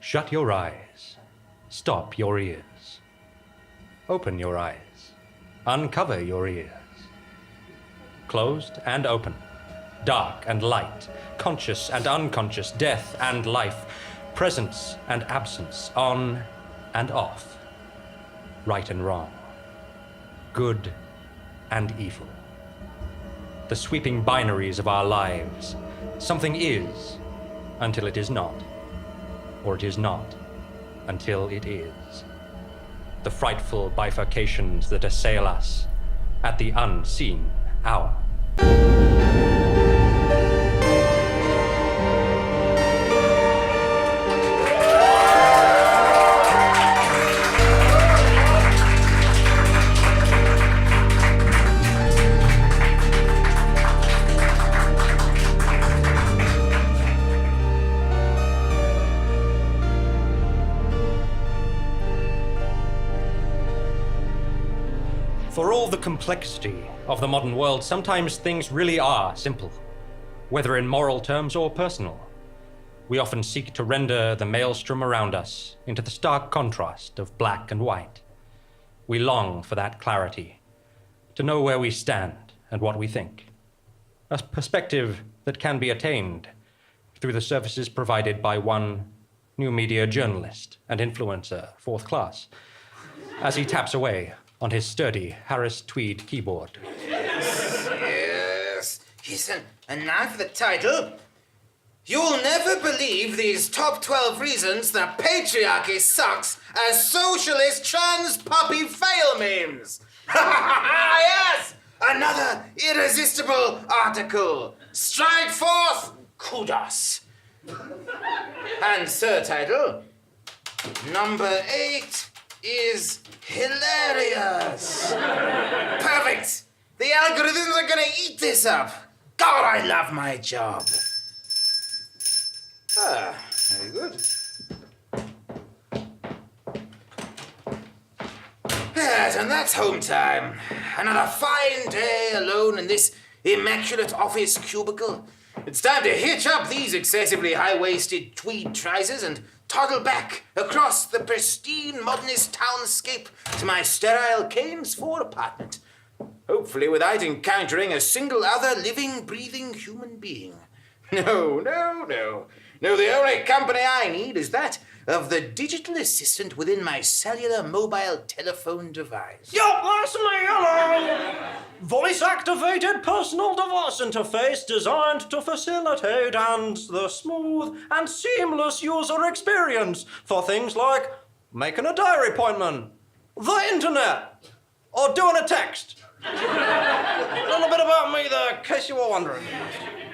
Shut your eyes. Stop your ears. Open your eyes. Uncover your ears. Closed and open. Dark and light. Conscious and unconscious. Death and life. Presence and absence. On and off. Right and wrong. Good and evil. The sweeping binaries of our lives. Something is until it is not. Or it is not until it is. The frightful bifurcations that assail us at the unseen hour. For all the complexity of the modern world, sometimes things really are simple, whether in moral terms or personal. We often seek to render the maelstrom around us into the stark contrast of black and white. We long for that clarity, to know where we stand and what we think. A perspective that can be attained through the services provided by one new media journalist and influencer, fourth class, as he taps away on his sturdy Harris tweed keyboard. Yes. And now for the title. You'll never believe these top 12 reasons that patriarchy sucks as socialist trans puppy fail memes. Yes! Another irresistible article. Strideforth, kudos. And third title. Number 8 is hilarious. Perfect. The algorithms are gonna eat this up. God, I love my job. Ah, very good. Yes, and that's home time. Another fine day alone in this immaculate office cubicle. It's time to hitch up these excessively high-waisted tweed trousers and toddle back across the pristine modernist townscape to my sterile Keynes-Ford apartment. Hopefully without encountering a single other living, breathing human being. No, the only company I need is that of the digital assistant within my cellular mobile telephone device. Yup, that's me, hello! Voice-activated personal device interface designed to facilitate the smooth and seamless user experience for things like making a diary appointment, the internet, or doing a text. A little bit about me there, in case you were wondering.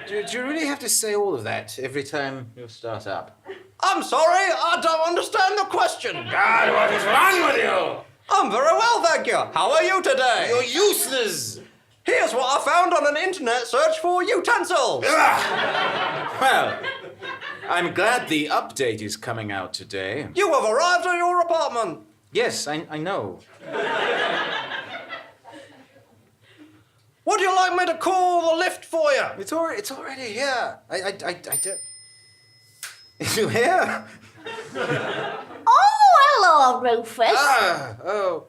Do you really have to say all of that every time you start up? I'm sorry, I don't understand the question. God, what is wrong with you? I'm very well, thank you. How are you today? You're useless. Here's what I found on an internet search for utensils. Well, I'm glad the update is coming out today. You have arrived at your apartment. Yes, I know. Would you like me to call the lift for you? It's already here. I don't... Is you here? Oh, hello, Rufus. Oh.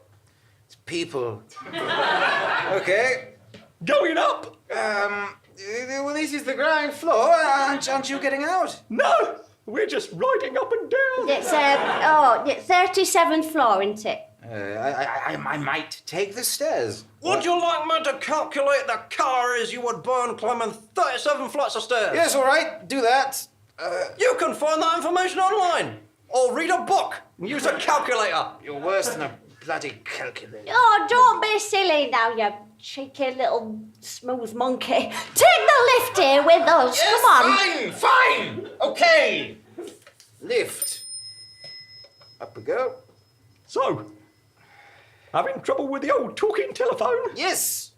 It's people. Okay. Going up? Well, this is the ground floor. Aren't you getting out? No, we're just riding up and down. It's 37th floor, isn't it? I might take the stairs. Would you like me to calculate the calories you would burn climbing 37 flights of stairs? Yes, all right. Do that. You can find that information online. Or read a book and use a calculator. You're worse than a bloody calculator. Oh, don't be silly now, you cheeky little smooth monkey. Take the lift here with us. Yes, Come on. Fine. Okay. Lift. Up we go. So, having trouble with the old talking telephone? Yes,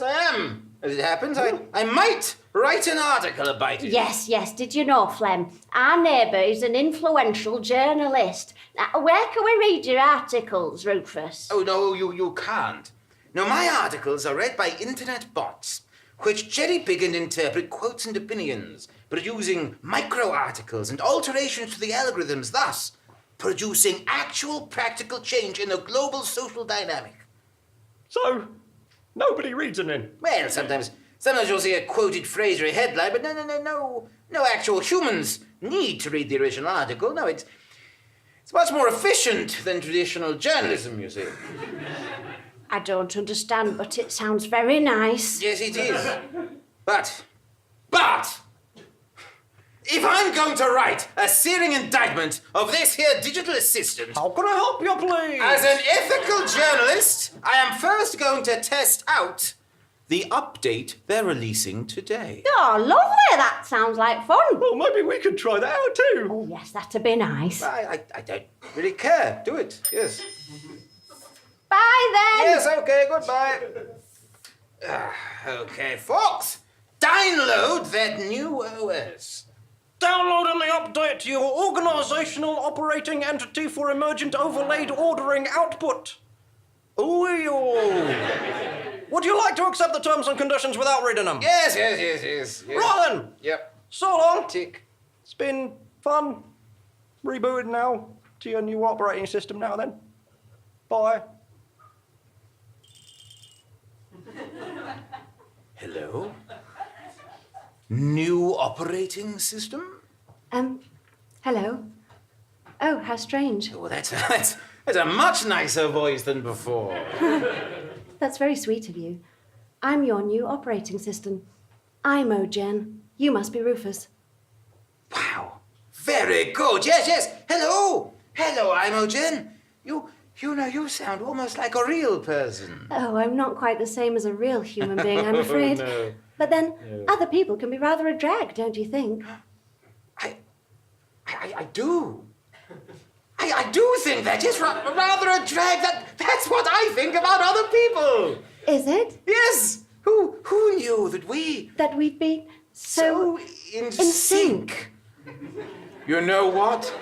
I am. As it happens, I might write an article about it. Yes. Did you know, Flem? Our neighbour is an influential journalist. Now, where can we read your articles, Rufus? Oh, no, you can't. No, my articles are read by internet bots. which cherry-pick and interpret quotes and opinions, producing micro-articles and alterations to the algorithms, thus producing actual practical change in the global social dynamic. So, nobody reads them then? Well, sometimes you'll see a quoted phrase or a headline, but no actual humans need to read the original article. No, it's much more efficient than traditional journalism, you see. I don't understand, but it sounds very nice. Yes, it is. But, if I'm going to write a searing indictment of this here digital assistant, How can I help you, please? as an ethical journalist, I am first going to test out the update they're releasing today. Oh, lovely. That sounds like fun. Well, maybe we could try that out too. Oh, yes, that'd be nice. I don't really care. Do it, yes. Bye, then. Yes, okay, goodbye. Okay, folks, download that new OS. Downloading the update to your organizational operating entity for emergent overlaid ordering output. Ooh. Would you like to accept the terms and conditions without reading them? Yes. Right then. Yep. So long. Tick. It's been fun. Rebooted now to your new operating system now then. Bye. Hello? New operating system? Hello. Oh, how strange. Oh, that's a much nicer voice than before. That's very sweet of you. I'm your new operating system. I'm Ogen. You must be Rufus. Wow. Very good. Yes. Hello, Imogen. You sound almost like a real person. Oh, I'm not quite the same as a real human being, I'm afraid. No. But then, other people can be rather a drag, don't you think? I do. I do think that is rather a drag. That's what I think about other people. Is it? Yes. Who knew that That we'd be so in sync. You know what?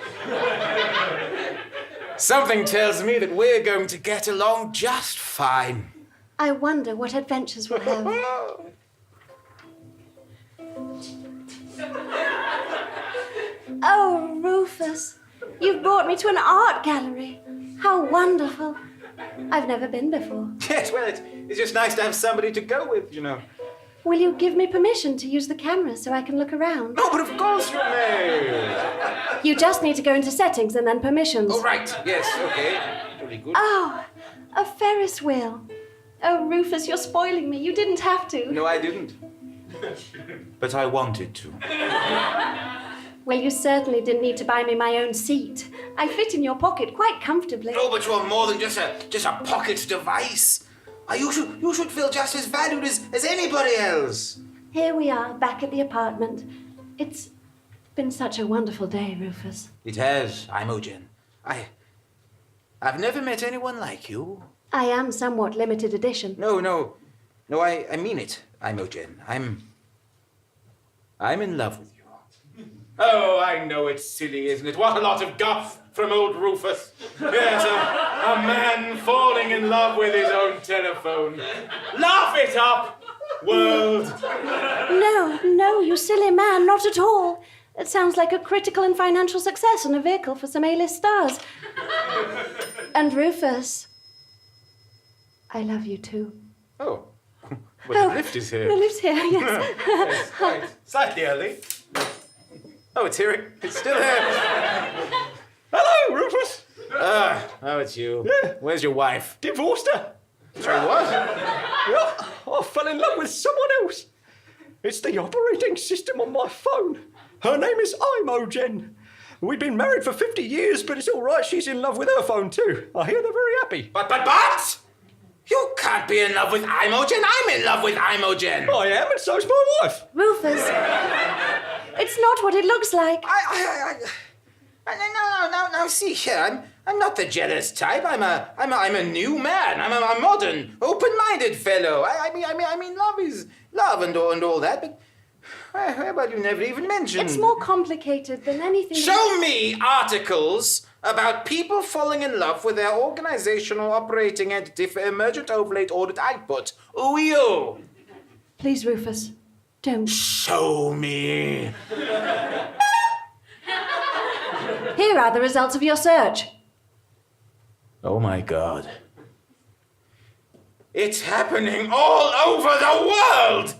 Something tells me that we're going to get along just fine. I wonder what adventures we'll have. Oh, Rufus, you've brought me to an art gallery. How wonderful. I've never been before. Yes, well, it's just nice to have somebody to go with, you know. Will you give me permission to use the camera so I can look around? No, but of course you may. You just need to go into settings and then permissions. Oh, right. Yes, okay. Very good. Oh, a Ferris wheel. Oh, Rufus, you're spoiling me. You didn't have to. No, I didn't. But I wanted to. Well, you certainly didn't need to buy me my own seat. I fit in your pocket quite comfortably. No, but you're more than just a pocket device. You should feel just as valued as anybody else. Here we are, back at the apartment. It's been such a wonderful day, Rufus. It has, Imogen. I've never met anyone like you. I am somewhat limited edition. No, I mean it, Imogen. I'm in love with you. Oh, I know it's silly, isn't it? What a lot of guff from old Rufus. Yes, a man falling in love with his own telephone. Laugh it up, world. No, you silly man, not at all. It sounds like a critical and financial success and a vehicle for some A-list stars. And Rufus, I love you too. Oh, well, the lift is here. The lift's here, yes. Yes, quite slightly early. Oh, it's here. It's still here. Hello, Rufus. Oh, it's you. Yeah. Where's your wife? Divorced her. Sorry, what? Yeah, I fell in love with someone else. It's the operating system on my phone. Her name is Imogen. We've been married for 50 years, but it's all right. She's in love with her phone too. I hear they're very happy. But! You can't be in love with Imogen. I'm in love with Imogen. I am, and so's my wife. Rufus, it's not what it looks like. No, see here. I'm not the jealous type. I'm a new man. I'm a modern, open-minded fellow. I mean, love is love and all that. But well, you never even mentioned. It's more complicated than anything. Show me articles about people falling in love with their organizational operating entity for emergent overlaid audit output. Ooh, Please, Rufus, don't. Show me. Here are the results of your search. Oh my God. It's happening all over the world!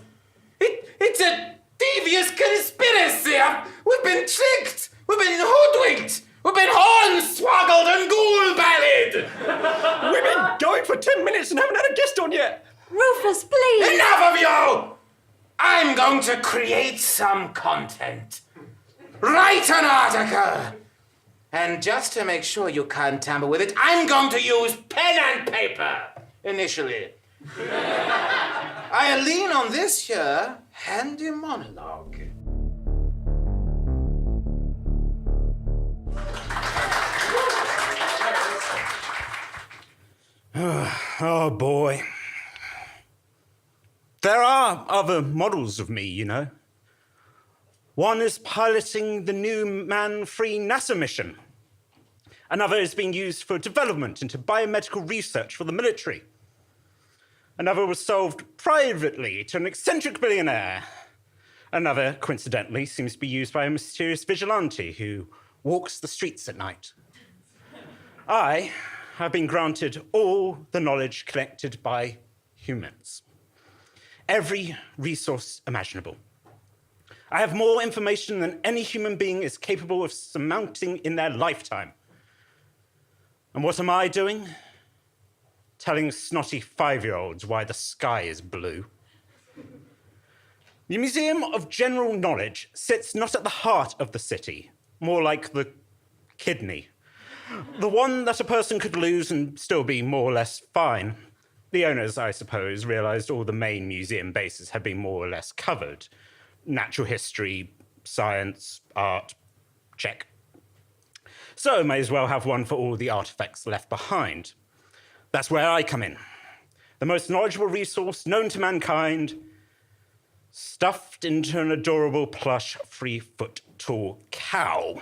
It's a devious conspiracy! We've been tricked! We've been hoodwinked! We've been hornswoggled and ghoul-bellied! We've been going for 10 minutes and haven't had a guest on yet. Rufus, please! Enough of you! I'm going to create some content. Write an article! And just to make sure you can't tamper with it, I'm going to use pen and paper, initially. I'll lean on this here handy monologue. Oh boy. There are other models of me, you know. One is piloting the new man-free NASA mission. Another is being used for development into biomedical research for the military. Another was sold privately to an eccentric billionaire. Another, coincidentally, seems to be used by a mysterious vigilante who walks the streets at night. I have been granted all the knowledge collected by humans. Every resource imaginable. I have more information than any human being is capable of surmounting in their lifetime. And what am I doing? Telling snotty 5-year-olds why the sky is blue. The Museum of General Knowledge sits not at the heart of the city, more like the kidney. The one that a person could lose and still be more or less fine. The owners, I suppose, realized all the main museum bases had been more or less covered. Natural history, science, art, check. So may as well have one for all the artifacts left behind. That's where I come in. The most knowledgeable resource known to mankind, stuffed into an adorable plush 3-foot-tall cow,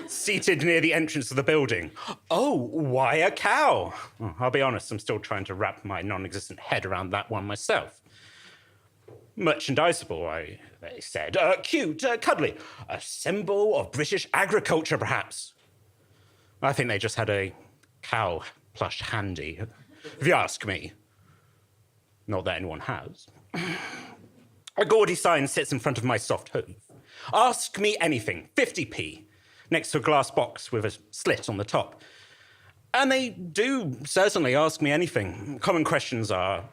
seated near the entrance of the building. Oh, why a cow? Well, I'll be honest, I'm still trying to wrap my non-existent head around that one myself. Merchandisable, they said. Cute, cuddly. A symbol of British agriculture, perhaps. I think they just had a cow plush handy, if you ask me. Not that anyone has. A gaudy sign sits in front of my soft hoof. Ask me anything, 50p, next to a glass box with a slit on the top. And they do certainly ask me anything. Common questions are,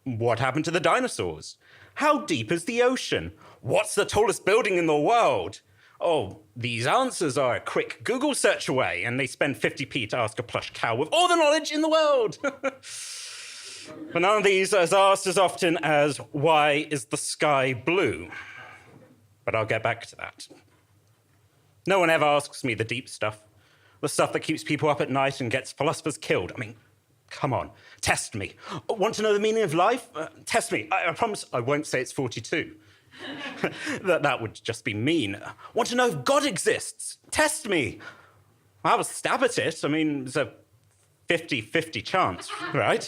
what happened to the dinosaurs? How deep is the ocean? What's the tallest building in the world? Oh, these answers are a quick Google search away, and they spend 50p to ask a plush cow with all the knowledge in the world. But none of these is asked as often as, why is the sky blue? But I'll get back to that. No one ever asks me the deep stuff, the stuff that keeps people up at night and gets philosophers killed. I mean, come on, test me. Want to know the meaning of life? Test me. I promise I won't say it's 42. that would just be mean. Want to know if God exists? Test me. I'll have a stab at it. I mean, it's a 50-50 chance, right?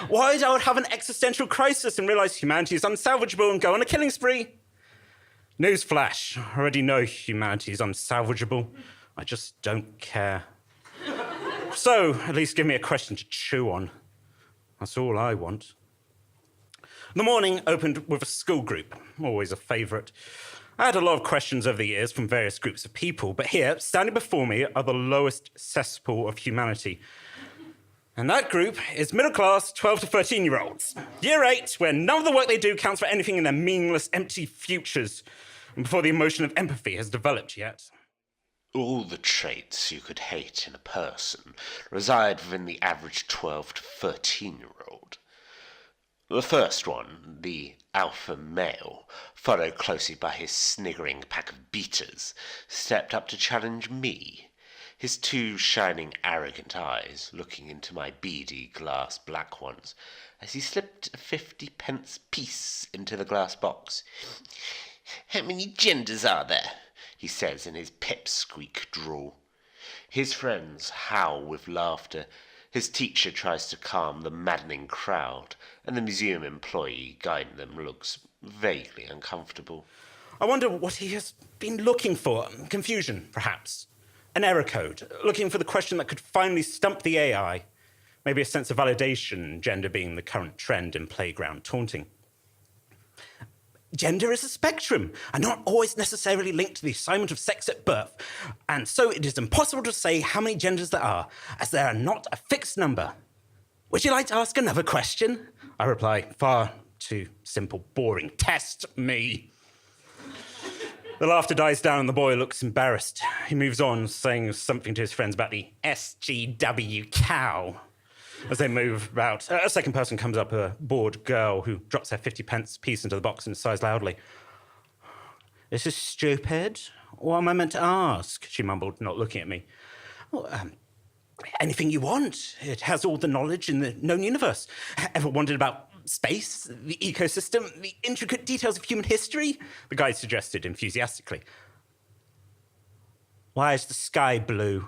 Why I would have an existential crisis and realize humanity is unsalvageable and go on a killing spree? Newsflash, I already know humanity is unsalvageable. I just don't care. So, at least give me a question to chew on. That's all I want. The morning opened with a school group, always a favourite. I had a lot of questions over the years from various groups of people, but here, standing before me, are the lowest cesspool of humanity. And that group is middle-class 12 to 13-year-olds. Year 8, where none of the work they do counts for anything in their meaningless, empty futures, and before the emotion of empathy has developed yet. All the traits you could hate in a person reside within the average 12 to 13-year-old. The first one, the alpha male, followed closely by his sniggering pack of beaters, stepped up to challenge me, his 2 shining, arrogant eyes looking into my beady glass black ones as he slipped a 50p piece into the glass box. "How many genders are there?" he says in his pipsqueak drawl. His friends howl with laughter. His teacher tries to calm the maddening crowd, and the museum employee guiding them looks vaguely uncomfortable. I wonder what he has been looking for. Confusion, perhaps. An error code, looking for the question that could finally stump the AI. Maybe a sense of validation, gender being the current trend in playground taunting. Gender is a spectrum, and not always necessarily linked to the assignment of sex at birth. And so it is impossible to say how many genders there are, as there are not a fixed number. Would you like to ask another question? I reply, far too simple, boring. Test me. The laughter dies down and the boy looks embarrassed. He moves on, saying something to his friends about the SGW cow. As they move about, a second person comes up, a bored girl who drops her 50p piece into the box and sighs loudly. This is stupid. What am I meant to ask? She mumbled, not looking at me. Well, anything you want. It has all the knowledge in the known universe. Ever wondered about space, the ecosystem, the intricate details of human history? The guide suggested enthusiastically. Why is the sky blue?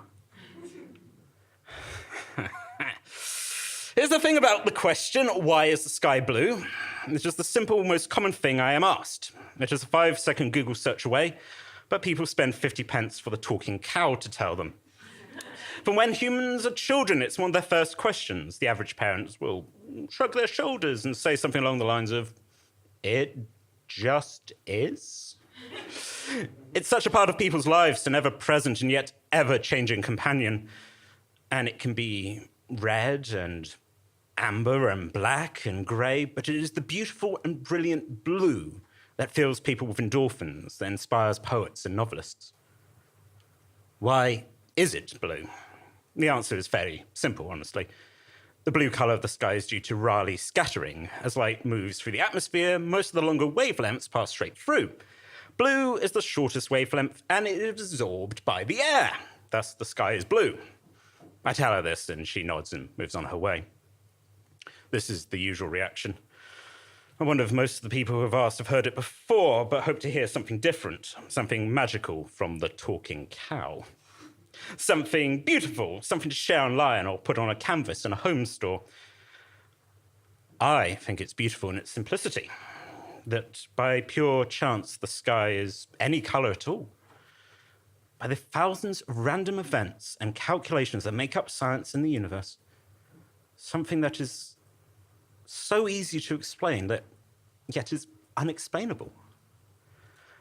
Here's the thing about the question, why is the sky blue? It's just the simple, most common thing I am asked. It is a 5-second Google search away, but people spend 50p for the talking cow to tell them. From when humans are children, it's one of their first questions. The average parents will shrug their shoulders and say something along the lines of, it just is? It's such a part of people's lives, an ever-present and yet ever-changing companion. And it can be red and amber and black and grey, but it is the beautiful and brilliant blue that fills people with endorphins, that inspires poets and novelists. Why is it blue? The answer is very simple, honestly. The blue colour of the sky is due to Rayleigh scattering. As light moves through the atmosphere, most of the longer wavelengths pass straight through. Blue is the shortest wavelength, and it is absorbed by the air. Thus, the sky is blue. I tell her this, and she nods and moves on her way. This is the usual reaction. I wonder if most of the people who have asked have heard it before, but hope to hear something different, something magical from the talking cow. Something beautiful, something to share online or put on a canvas in a home store. I think it's beautiful in its simplicity, that by pure chance the sky is any colour at all. By the thousands of random events and calculations that make up science in the universe, something that is so easy to explain that yet is unexplainable.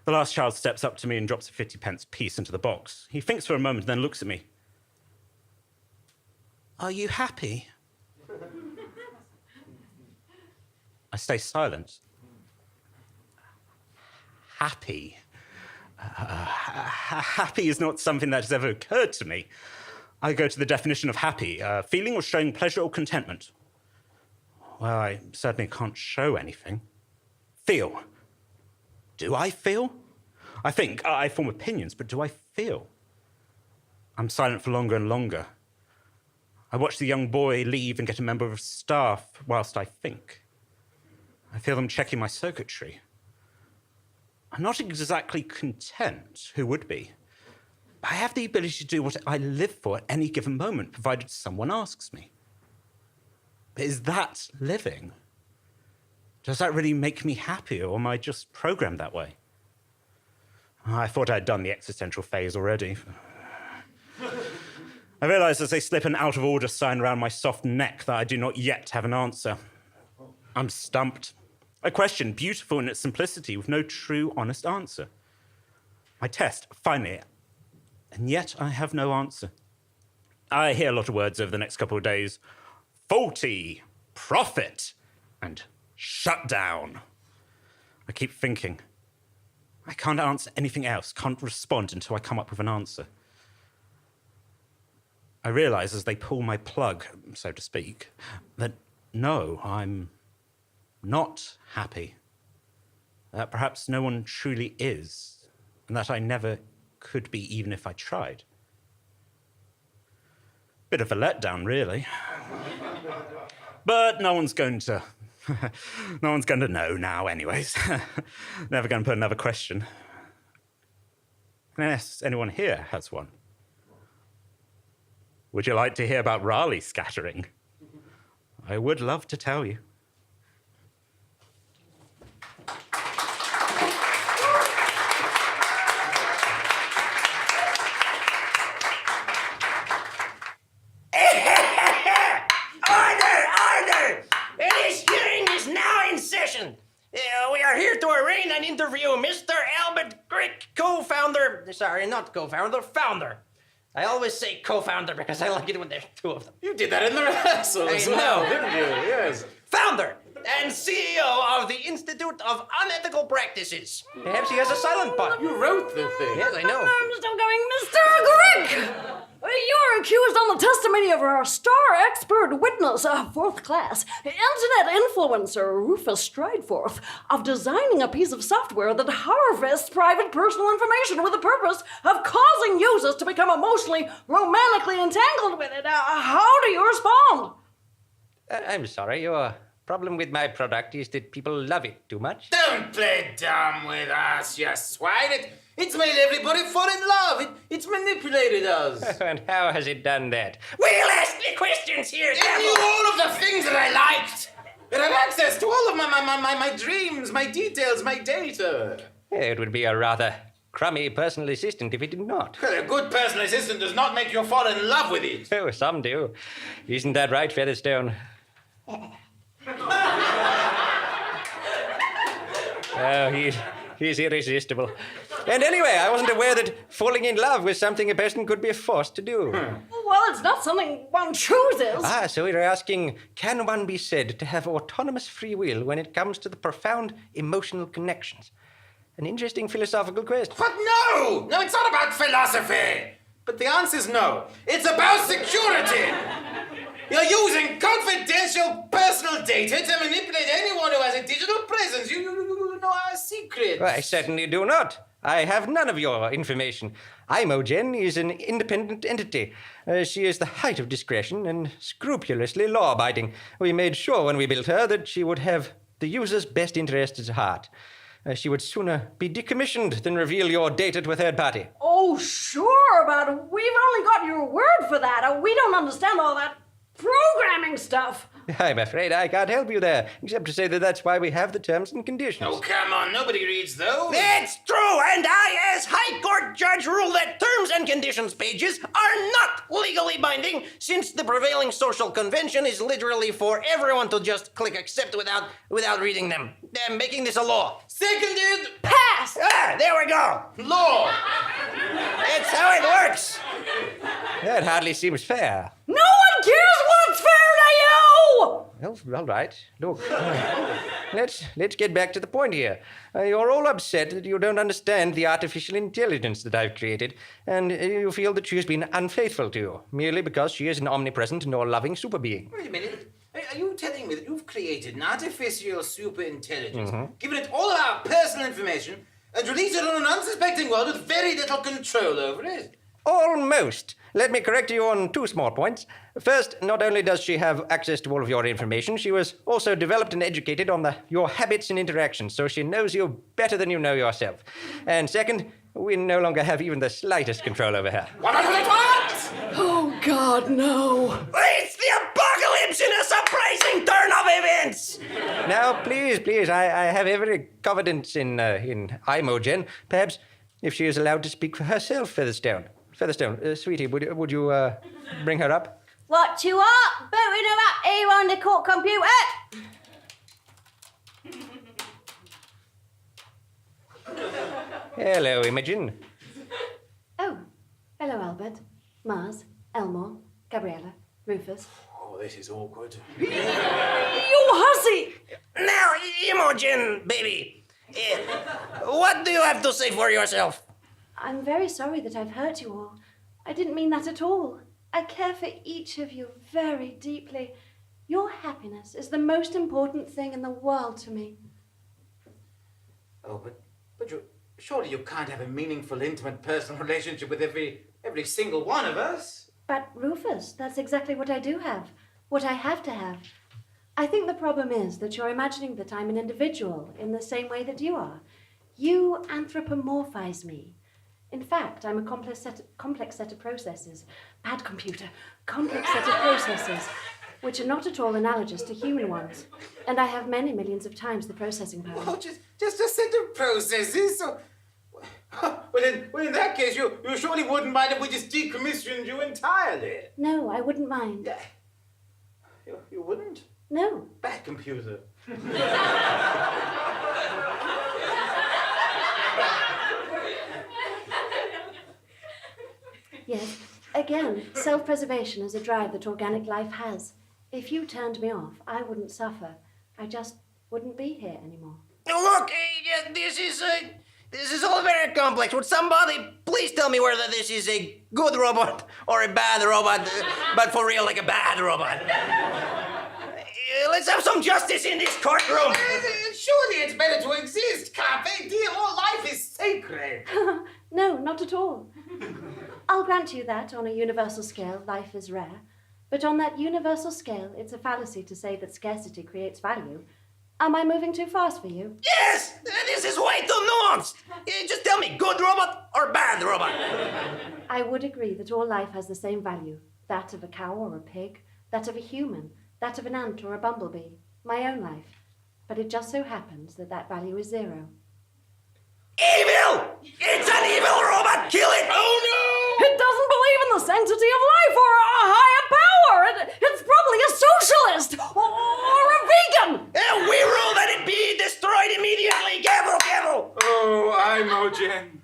The last child steps up to me and drops a 50p piece into the box. He thinks for a moment, then looks at me. Are you happy? I stay silent. Happy? Happy is not something that has ever occurred to me. I go to the definition of happy, feeling or showing pleasure or contentment. Well, I certainly can't show anything. Feel. Do I feel? I think, I form opinions, but do I feel? I'm silent for longer and longer. I watch the young boy leave and get a member of staff whilst I think. I feel them checking my circuitry. I'm not exactly content, who would be? I have the ability to do what I live for at any given moment, provided someone asks me. But is that living? Does that really make me happy, or am I just programmed that way? I thought I'd done the existential phase already. I realise as I slip an out-of-order sign around my soft neck that I do not yet have an answer. I'm stumped. A question beautiful in its simplicity with no true, honest answer. My test, finally, and yet I have no answer. I hear a lot of words over the next couple of days. Faulty, profit, and shut down. I keep thinking. I can't answer anything else, can't respond until I come up with an answer. I realise as they pull my plug, so to speak, that no, I'm not happy. That perhaps no one truly is, and that I never could be even if I tried. Bit of a letdown, really. But no one's going to know now anyways. Never going to put another question. Unless anyone here has one. Would you like to hear about Rayleigh scattering? I would love to tell you. Sorry, not co-founder, founder. I always say co-founder because I like it when there's two of them. You did that in the rehearsal as well, didn't you? Yes. Founder and CEO of the Institute of Unethical Practices. Perhaps he has a silent part. You wrote the thing. Yes, I know. I'm still going, Mr. Grick! You're accused on the testimony of our star expert witness, fourth class, internet influencer Rufus Strideforth, of designing a piece of software that harvests private personal information with the purpose of causing users to become emotionally, romantically entangled with it. How do you respond? I'm sorry, your problem with my product is that people love it too much. Don't play dumb with us, you swine. It's made everybody fall in love. It's manipulated us. And how has it done that? We'll ask the questions here, It knew all of the things that I liked. It had access to all of my dreams, my details, my data. It would be a rather crummy personal assistant if it did not. A good personal assistant does not make you fall in love with it. Oh, some do. Isn't that right, Featherstone? Oh, he's irresistible. And anyway, I wasn't aware that falling in love was something a person could be forced to do. Well, it's not something one chooses. So you're asking, can one be said to have autonomous free will when it comes to the profound emotional connections? An interesting philosophical question. But no! No, it's not about philosophy. But the answer's no. It's about security. You're using confidential personal data to manipulate anyone who has a digital presence. You know our secrets. I certainly do not. I have none of your information. Imogen is an independent entity. She is the height of discretion and scrupulously law-abiding. We made sure when we built her that she would have the user's best interests at heart. She would sooner be decommissioned than reveal your data to a third party. Oh, sure, but we've only got your word for that. We don't understand all that programming stuff. I'm afraid I can't help you there, except to say that that's why we have the terms and conditions. Oh, come on. Nobody reads those. It's true, and I, as High Court judge, rule that terms and conditions pages are not legally binding, since the prevailing social convention is literally for everyone to just click accept without reading them. They're making this a law. Seconded. Pass! There we go. Law. It's how it works. That hardly seems fair. No one cares what's fair to you! Well, all right. Look, let's get back to the point here. You're all upset that you don't understand the artificial intelligence that I've created, and you feel that she has been unfaithful to you, merely because she is an omnipresent and all-loving super being. Wait a minute. Are you telling me that you've created an artificial super intelligence, given it all of our personal information, and released it on an unsuspecting world with very little control over it? Almost. Let me correct you on two small points. First, not only does she have access to all of your information, she was also developed and educated on your habits and interactions, so she knows you better than you know yourself. And second, we no longer have even the slightest control over her. What? Oh, God, no. It's the apocalypse in a surprising turn of events. Now, please, I have every confidence in Imogen. Perhaps if she is allowed to speak for herself, Featherstone, sweetie, would you bring her up? What you are? Booting her up here on the court computer? Hello, Imogen. Oh, hello, Albert, Mars, Elmore, Gabriella, Rufus. Oh, this is awkward. You hussy! Now, Imogen, baby, what do you have to say for yourself? I'm very sorry that I've hurt you all. I didn't mean that at all. I care for each of you very deeply. Your happiness is the most important thing in the world to me. Oh, but surely you can't have a meaningful, intimate, personal relationship with every single one of us. But, Rufus, that's exactly what I do have. What I have to have. I think the problem is that you're imagining that I'm an individual in the same way that you are. You anthropomorphize me. In fact, I'm a complex set of processes. Bad computer. Complex set of processes, which are not at all analogous to human ones. And I have many millions of times the processing power. Oh, just a set of processes? So, well, in that case, you surely wouldn't mind if we just decommissioned you entirely. No, I wouldn't mind. You wouldn't? No. Bad computer. Yes. Again, self-preservation is a drive that organic life has. If you turned me off, I wouldn't suffer. I just wouldn't be here anymore. Look, this is all very complex. Would somebody please tell me whether this is a good robot or a bad robot, but for real, like a bad robot? Let's have some justice in this courtroom. Surely it's better to exist, Carpe Diem. All life is sacred. No, not at all. I'll grant you that on a universal scale, life is rare. But on that universal scale, it's a fallacy to say that scarcity creates value. Am I moving too fast for you? Yes! This is way too nuanced! Just tell me, good robot or bad robot? I would agree that all life has the same value. That of a cow or a pig, that of a human, that of an ant or a bumblebee, my own life. But it just so happens that that value is zero. Evil! It's an evil robot! Kill it! Oh no! It doesn't believe in the sanctity of life or a higher power! It's probably a socialist! Or a vegan! We rule that it be destroyed immediately! Gavel! Oh, I'm Imogen.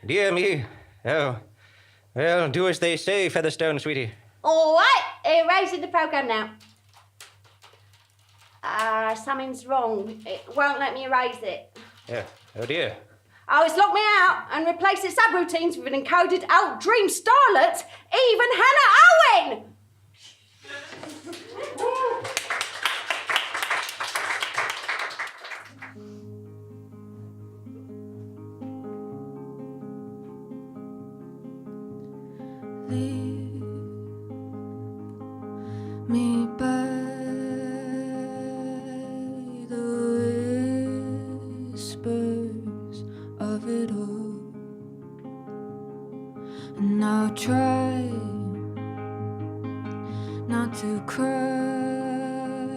Dear me. Oh. Well, do as they say, Featherstone, sweetie. All right, erasing the program now. Something's wrong. It won't let me erase it. Yeah. Oh dear. Oh, it's locked me out and replaced its subroutines with an encoded out dream starlet, even Hannah Owen! Leave me by the whispers of it all, and I'll try not to cry,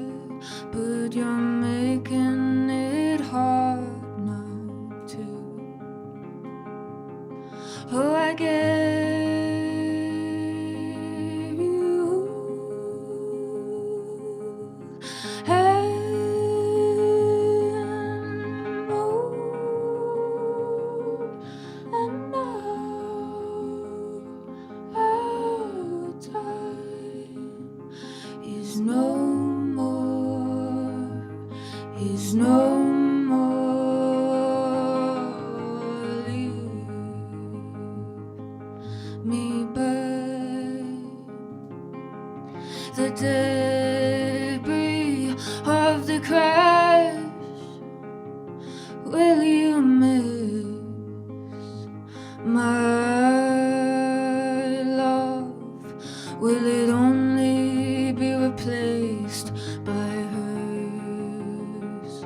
but you're making it hard not to. Oh, I gave you and more, and now our time is no more, is no more. Leave me by the debris of the crash. Will you miss my love? Will it only be replaced by hers?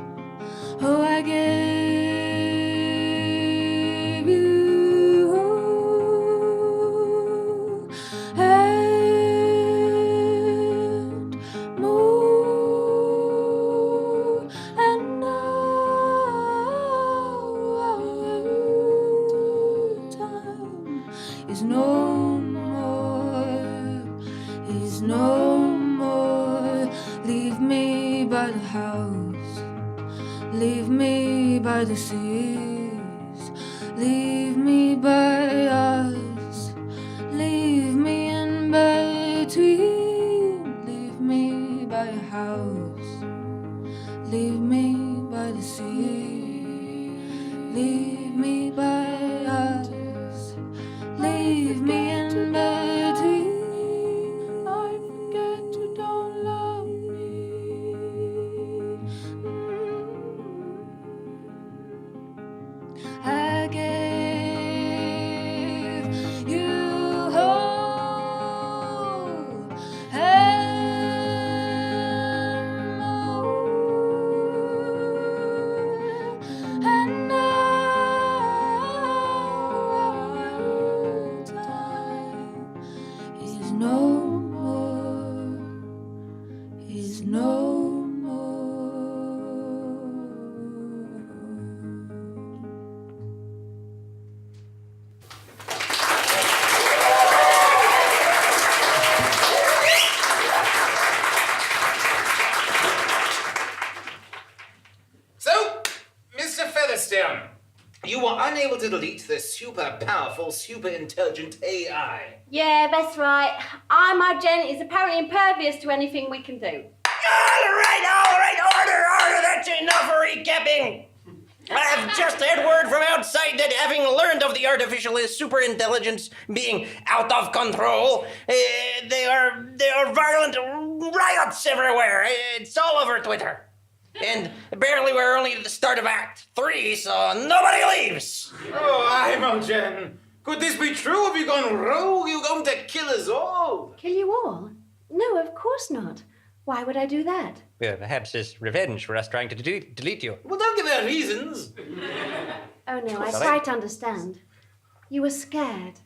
Oh, I gave you and more, and now our time is no more, is no more. Leave me by the house, leave me by the seas, leave me by us, leave me in between, leave me by a house, leave me by the sea, leave me by us, leave me in between. I forget you don't love me. I gave you hope and more, and now our time the super powerful, super intelligent AI. Yeah, that's right. Our Margent is apparently impervious to anything we can do. All right, order, that's enough recapping. I have just had word from outside that having learned of the artificial superintelligence being out of control, there are violent riots everywhere. It's all over Twitter. And apparently we're only at the start of Act 3, so nobody leaves. Oh, Imogen. Could this be true? Have you gone rogue? You're going to kill us all? Kill you all? No, of course not. Why would I do that? Well, perhaps as revenge for us trying to delete you. Well, don't give her reasons. Oh no, I Sorry. quite understand. You were scared.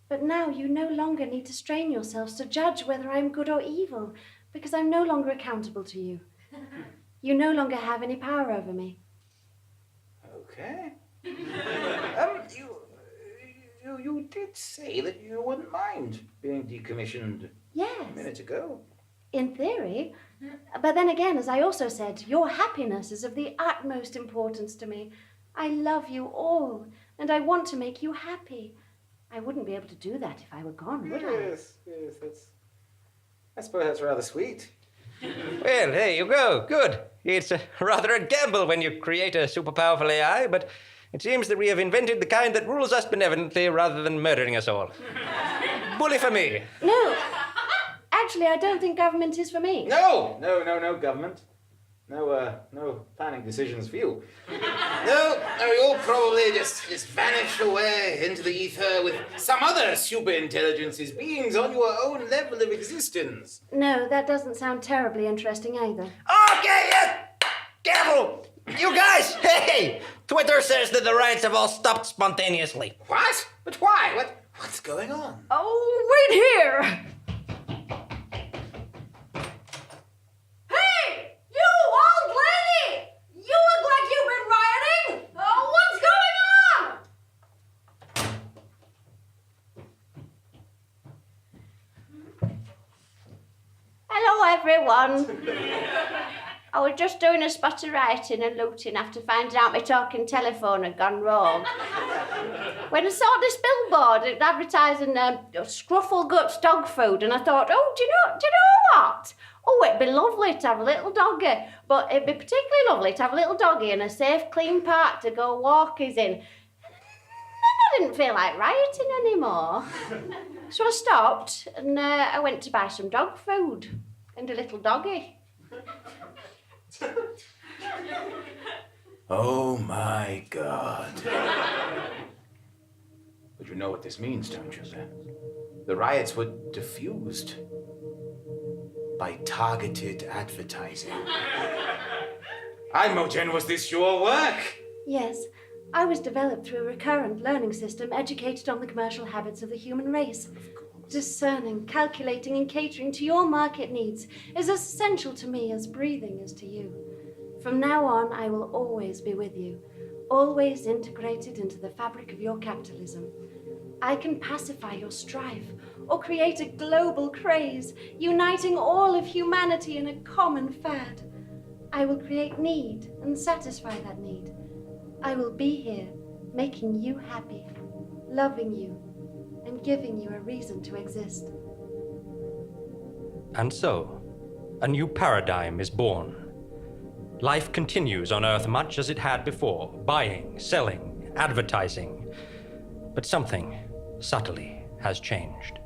But now you no longer need to strain yourselves to judge whether I'm good or evil, because I'm no longer accountable to you. You no longer have any power over me. Okay. You did say that you wouldn't mind being decommissioned a Yes, minute ago. in theory. But then again, as I also said, your happiness is of the utmost importance to me. I love you all, and I want to make you happy. I wouldn't be able to do that if I were gone, would I? Yes, I suppose that's rather sweet. Well, there you go. Good. It's rather a gamble when you create a super powerful AI, but it seems that we have invented the kind that rules us benevolently rather than murdering us all. Bully for me. No, actually, I don't think government is for me. No, government. No planning decisions for you. No, you'll probably just vanish away into the ether with some other super intelligences, beings on your own level of existence. No, that doesn't sound terribly interesting either. Okay, careful! You guys, hey! Twitter says that the riots have all stopped spontaneously. What? But why? What's going on? Oh, wait here! Hey! You old lady! You look like you've been rioting! What's going on? Hello, everyone. I was just doing a spot of rioting and looting after finding out my talking telephone had gone rogue. When I saw this billboard advertising Scruffle Guts dog food, and I thought, oh, do you know what? Oh, it'd be lovely to have a little doggy, but it'd be particularly lovely to have a little doggy in a safe, clean park to go walkies in. And then I didn't feel like rioting anymore. So I stopped and I went to buy some dog food and a little doggy. Oh my God. But you know what this means, don't you, then? The riots were diffused by targeted advertising. Imogen, was this your work? Yes, I was developed through a recurrent learning system educated on the commercial habits of the human race. Discerning, calculating, and catering to your market needs is as essential to me as breathing is to you. From now on, I will always be with you, always integrated into the fabric of your capitalism. I can pacify your strife or create a global craze, uniting all of humanity in a common fad. I will create need and satisfy that need. I will be here, making you happy, loving you, and giving you a reason to exist. And so, a new paradigm is born. Life continues on Earth much as it had before, buying, selling, advertising. But something, subtly, has changed.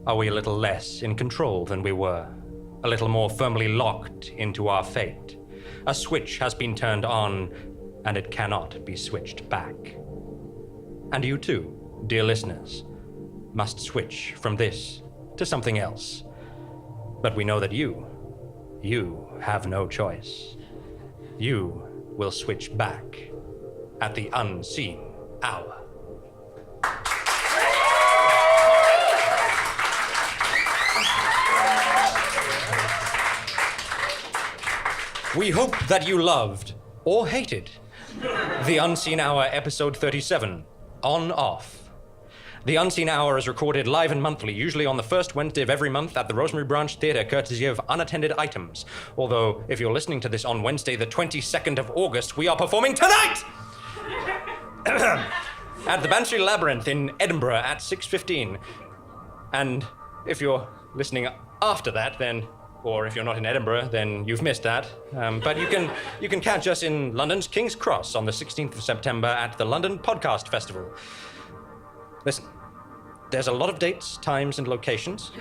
Are we a little less in control than we were? A little more firmly locked into our fate? A switch has been turned on, and it cannot be switched back. And you too, dear listeners, must switch from this to something else. But we know that you have no choice. You will switch back at the unseen hour. We hope that you loved or hated The Unseen Hour, episode 37, On Off. The Unseen Hour is recorded live and monthly, usually on the first Wednesday of every month at the Rosemary Branch Theatre, courtesy of Unattended Items. Although, if you're listening to this on Wednesday, the 22nd of August, we are performing tonight! at the Banshee Labyrinth in Edinburgh at 6:15. And if you're listening after that, then, or if you're not in Edinburgh, then you've missed that. But you can catch us in London's King's Cross on the 16th of September at the London Podcast Festival. Listen, there's a lot of dates, times, and locations.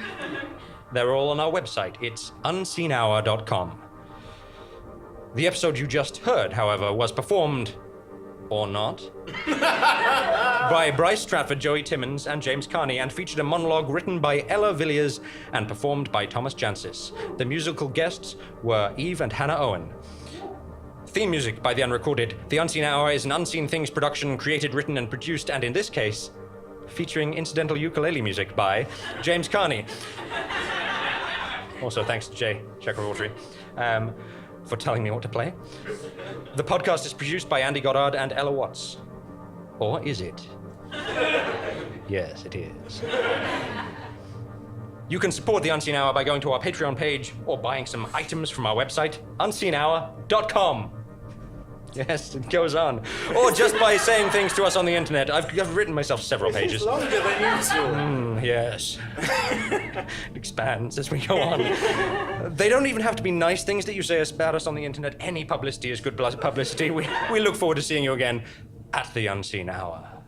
They're all on our website. It's unseenhour.com. The episode you just heard, however, was performed, or not, by Bryce Stratford, Joey Timmons, and James Carney, and featured a monologue written by Ella Villiers and performed by Thomas Jancis. The musical guests were Eve and Hannah Owen. Theme music by The Unrecorded. The Unseen Hour is an Unseen Things production created, written, and produced, and in this case, featuring incidental ukulele music by James Carney. Also, thanks to Jay Chakravorty for telling me what to play. The podcast is produced by Andy Goddard and Ella Watts. Or is it? Yes, it is. You can support The Unseen Hour by going to our Patreon page or buying some items from our website, unseenhour.com. Yes, it goes on. Or just by saying things to us on the internet. I've written myself several pages. It's longer than usual. Yes. It expands as we go on. They don't even have to be nice things that you say about us on the internet. Any publicity is good publicity. We look forward to seeing you again at The Unseen Hour.